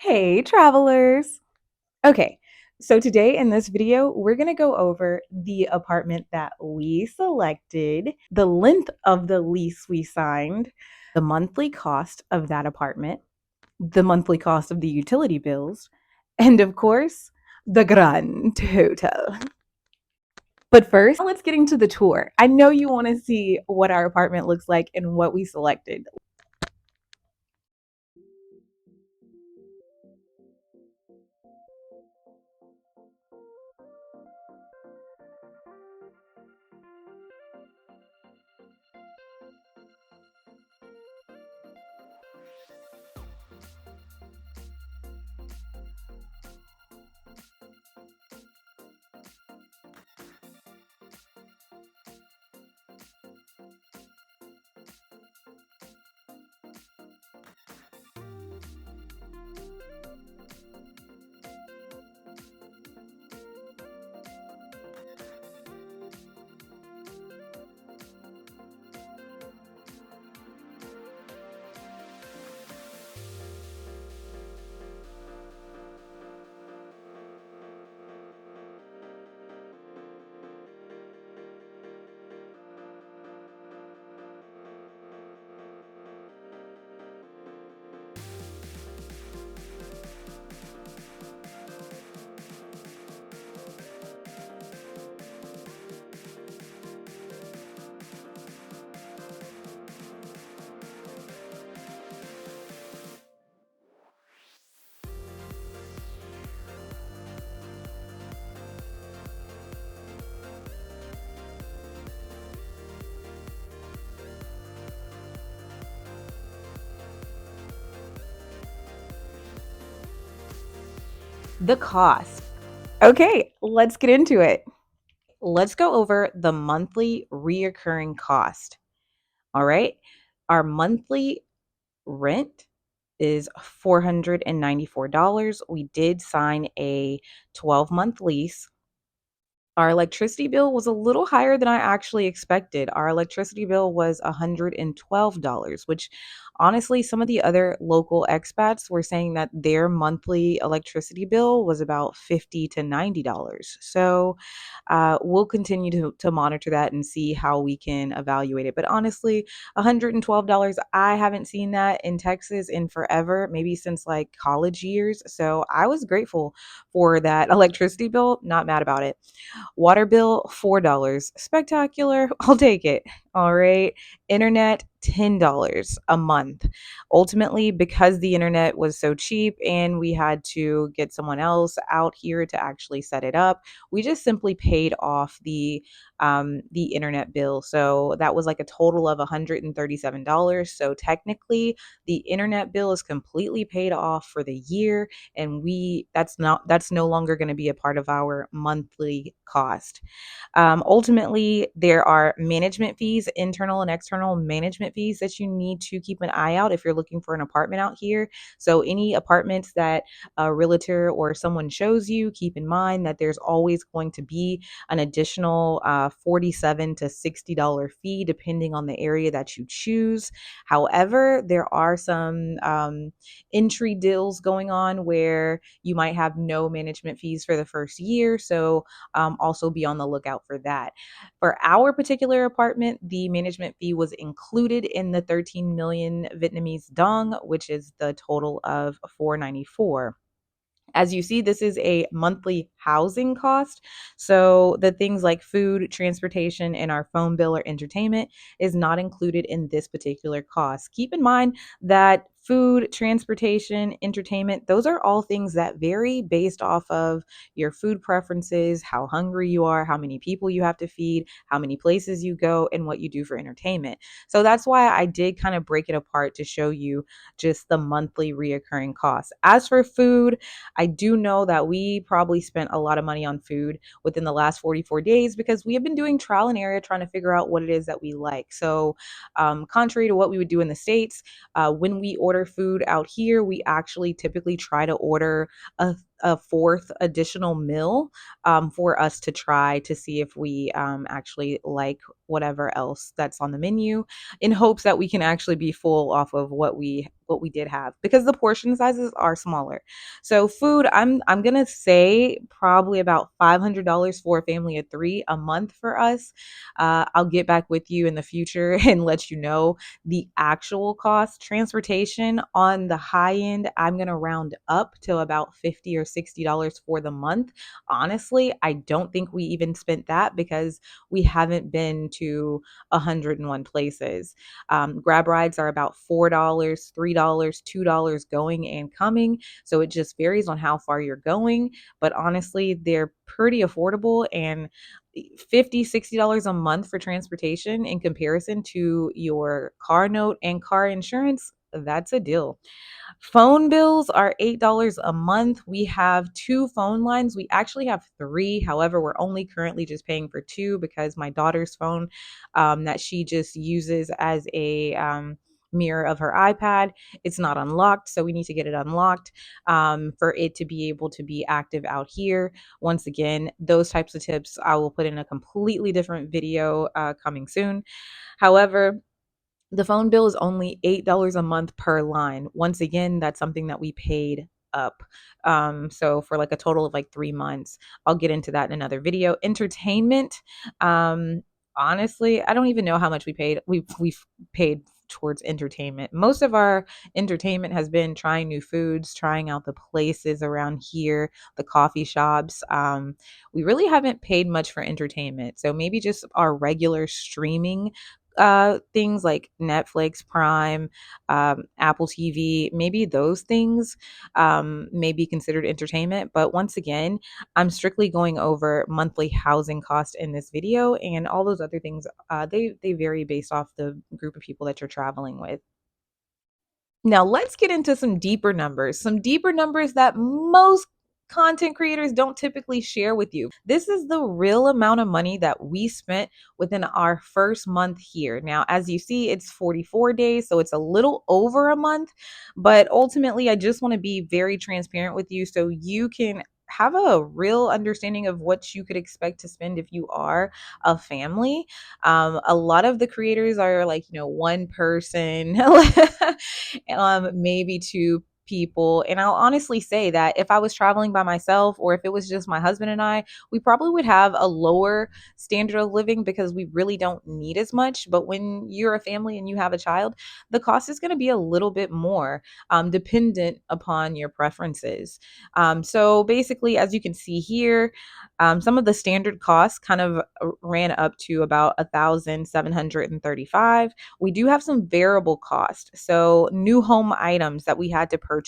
Hey, travelers. Okay, so today in this video, we're going to go over the apartment that we selected, the length of the lease we signed, the monthly cost of that apartment, the monthly cost of the utility bills, and of course, the grand total. But first, let's get into the tour. I know you want to see what our apartment looks like and what we selected. The cost. Okay, let's get into it. Let's go over the monthly reoccurring cost. All right. Our monthly rent is $494. We did sign a 12-month lease. Our electricity bill was a little higher than I actually expected. Our electricity bill was $112, which honestly, some of the other local expats were saying that their monthly electricity bill was about $50 to $90. So we'll continue to monitor that and see how we can evaluate it. But honestly, $112, I haven't seen that in Texas in forever, maybe since like college years. So I was grateful for that electricity bill, not mad about it. Water bill, $4. Spectacular. I'll take it. All right. Internet, $10 a month. Ultimately, because the internet was so cheap and we had to get someone else out here to actually set it up, we just simply paid off the internet bill. So that was like a total of $137. So technically, the internet bill is completely paid off for the year, and that's no longer going to be a part of our monthly cost. Ultimately, there are management fees, internal and external management fees that you need to keep an eye out if you're looking for an apartment out here. So any apartments that a realtor or someone shows you, keep in mind that there's always going to be an additional $47 to $60 fee depending on the area that you choose. However, there are some entry deals going on where you might have no management fees for the first year. So also be on the lookout for that. For our particular apartment, the management fee was included in the 13 million Vietnamese dong, which is the total of 494. As you see, this is a monthly housing cost. So the things like food, transportation, and our phone bill or entertainment is not included in this particular cost. Keep in mind that food, transportation, entertainment, those are all things that vary based off of your food preferences, how hungry you are, how many people you have to feed, how many places you go, and what you do for entertainment. So that's why I did kind of break it apart to show you just the monthly reoccurring costs. As for food, I do know that we probably spent a lot of money on food within the last 44 days because we have been doing trial and error trying to figure out what it is that we like. So, contrary to what we would do in the States, when we order food out here, we actually typically try to order a fourth additional meal for us to try to see if we actually like whatever else that's on the menu, in hopes that we can actually be full off of what we did have, because the portion sizes are smaller. So food, I'm gonna say probably about $500 for a family of three a month for us. I'll get back with you in the future and let you know the actual cost. Transportation on the high end, I'm gonna round up to about $50 or $60 for the month. Honestly, I don't think we even spent that because we haven't been to 101 places. Grab rides are about $4, $3, $2 going and coming. So it just varies on how far you're going. But honestly, they're pretty affordable, and $50, $60 a month for transportation in comparison to your car note and car insurance, that's a deal. Phone bills are $8 a month. We have two phone lines. We actually have three. However, we're only currently just paying for two because my daughter's phone, that she just uses as a mirror of her iPad, it's not unlocked. So we need to get it unlocked for it to be able to be active out here. Once again, those types of tips I will put in a completely different video coming soon. However, the phone bill is only $8 a month per line. Once again, that's something that we paid up. So for like a total of like 3 months. I'll get into that in another video. Entertainment. Um, Honestly, I don't even know how much we paid. We've paid towards entertainment. Most of our entertainment has been trying new foods, trying out the places around here, the coffee shops. We really haven't paid much for entertainment. So maybe just our regular streaming things like Netflix, Prime, Apple TV, maybe those things may be considered entertainment. But once again, I'm strictly going over monthly housing cost in this video, and all those other things, they vary based off the group of people that you're traveling with. Now, let's get into some deeper numbers that most content creators don't typically share with you. This is the real amount of money that we spent within our first month here. Now, as you see, it's 44 days, so it's a little over a month, but ultimately, I just want to be very transparent with you so you can have a real understanding of what you could expect to spend if you are a family. A lot of the creators are like, one person, maybe two people. And I'll honestly say that if I was traveling by myself or if it was just my husband and I, we probably would have a lower standard of living because we really don't need as much. But when you're a family and you have a child, the cost is going to be a little bit more, dependent upon your preferences. So basically, as you can see here, some of the standard costs kind of ran up to about 1,735. We do have some variable cost. So new home items that we had to purchase.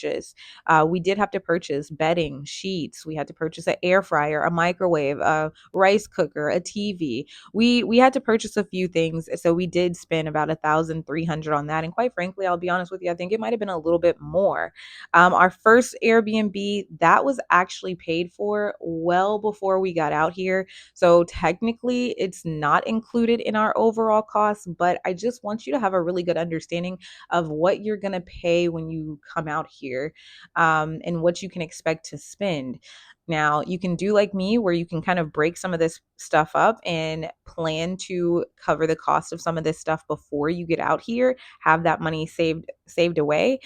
We did have to purchase bedding, sheets. We had to purchase an air fryer, a microwave, a rice cooker, a TV. We had to purchase a few things. So we did spend about 1,300 on that. And quite frankly, I'll be honest with you, I think it might have been a little bit more. Our first Airbnb, that was actually paid for well before we got out here. So technically, it's not included in our overall cost, but I just want you to have a really good understanding of what you're going to pay when you come out here, and what you can expect to spend. Now, you can do like me, where you can kind of break some of this stuff up and plan to cover the cost of some of this stuff before you get out here, have that money saved away.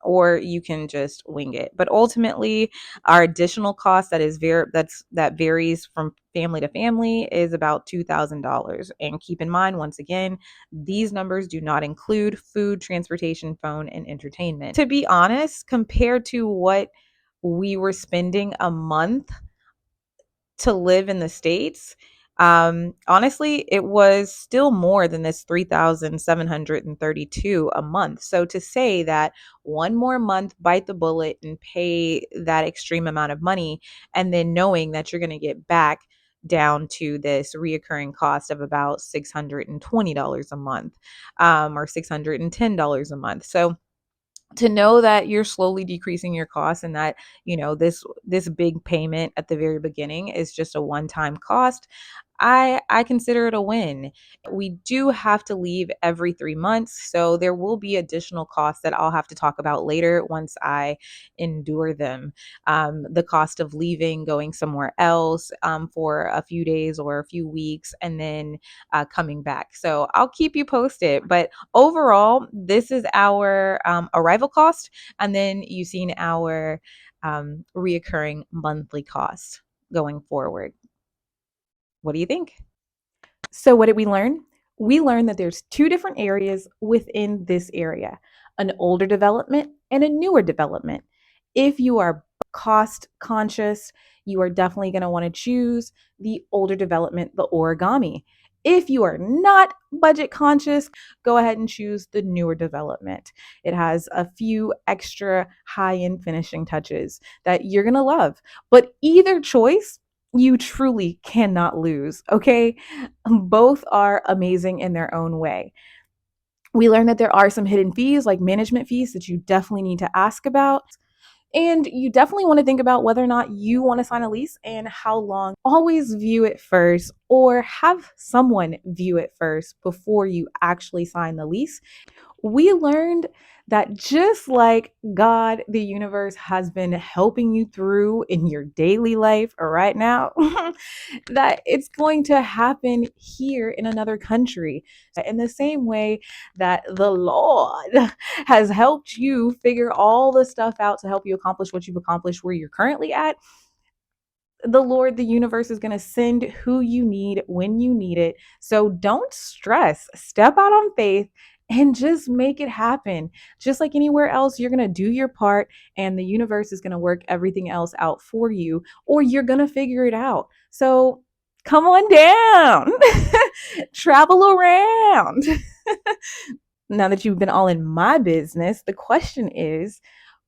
Or you can just wing it. But ultimately, our additional cost that varies from family to family is about $2,000. And keep in mind, once again, these numbers do not include food, transportation, phone, and entertainment. To be honest, compared to what we were spending a month to live in the States, honestly, it was still more than this 3,732 a month. So to say that one more month, bite the bullet and pay that extreme amount of money, and then knowing that you're going to get back down to this reoccurring cost of about $620 a month, or $610 a month. So to know that you're slowly decreasing your costs, and that this big payment at the very beginning is just a one-time cost, I consider it a win. We do have to leave every 3 months, so there will be additional costs that I'll have to talk about later once I endure them. The cost of leaving, going somewhere else for a few days or a few weeks, and then coming back. So I'll keep you posted. But overall, this is our arrival cost, and then you've seen our reoccurring monthly cost going forward. What do you think? So, what did we learn? We learned that there's two different areas within this area, an older development and a newer development. If you are cost conscious, you are definitely going to want to choose the older development, the origami. If you are not budget conscious, go ahead and choose the newer development. It has a few extra high end finishing touches that you're going to love. But either choice, you truly cannot lose, okay? Both are amazing in their own way. We learned that there are some hidden fees, like management fees, that you definitely need to ask about. And you definitely want to think about whether or not you want to sign a lease and how long. Always view it first, or have someone view it first before you actually sign the lease. We learned that just like God, the universe has been helping you through in your daily life right now, that it's going to happen here in another country. In the same way that the Lord has helped you figure all the stuff out to help you accomplish what you've accomplished where you're currently at, the Lord, the universe is going to send who you need when you need it. So don't stress. Step out on faith and just make it happen. Just like anywhere else, you're going to do your part and the universe is going to work everything else out for you, or you're going to figure it out. So come on down, travel around. Now that you've been all in my business, the question is,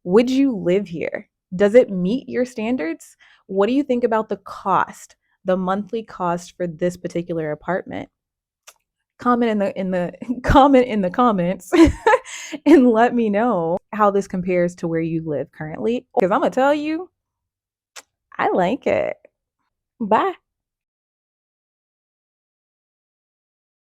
would you live here? Does it meet your standards? What do you think about the cost, the monthly cost for this particular apartment? Comment in the comment in the comments and let me know how this compares to where you live currently, because I'm gonna tell you, I like it. Bye.